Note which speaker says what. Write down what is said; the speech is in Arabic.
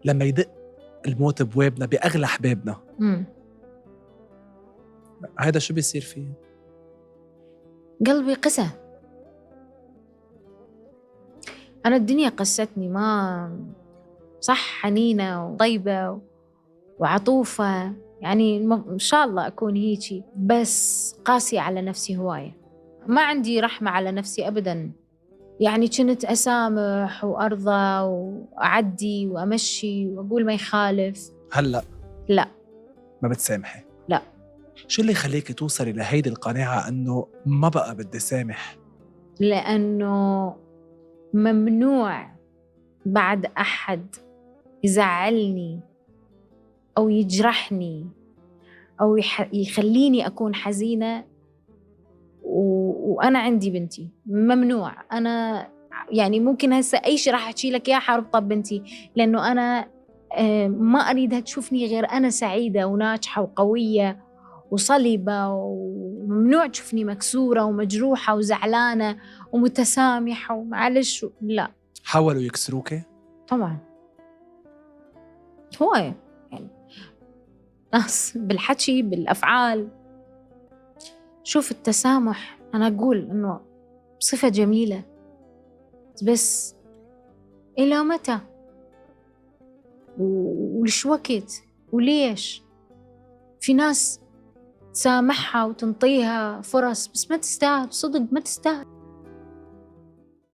Speaker 1: لما يدق الموت بوابنا بأغلى أحبابنا، هذا شو بيصير فيه؟
Speaker 2: قلبي قسى. أنا الدنيا قستني، ما صح حنينة وطيبة وعطوفة، يعني إن شاء الله أكون هيجي، بس قاسية على نفسي هواية، ما عندي رحمة على نفسي أبداً. يعني كنت أسامح وأرضى وأعدي وأمشي وأقول ما يخالف.
Speaker 1: هلأ
Speaker 2: لا،
Speaker 1: ما بتسامحي؟
Speaker 2: لا.
Speaker 1: شو اللي يخليك توصلي لهيدي القناعة أنه ما بقى بدي سامح؟
Speaker 2: لأنه ممنوع بعد أحد يزعلني أو يجرحني أو يخليني أكون حزينة وأنا عندي بنتي. ممنوع. أنا يعني ممكن هسه أي شيء راح أحكي لك يا حرب بنتي، لأنه أنا ما أريدها تشوفني غير أنا سعيدة وناجحة وقوية وصلبة، وممنوع تشوفني مكسورة ومجروحة وزعلانة ومتسامحة ومعلش. لا.
Speaker 1: حاولوا يكسروك؟
Speaker 2: طبعا هواية، يعني ناس بالحكي بالأفعال. شوف التسامح أنا أقول إنه صفة جميلة، بس إلى متى؟ ولش وقت؟ وليش؟ في ناس تسامحها وتنطيها فرص بس ما تستاهل، صدق ما تستاهل.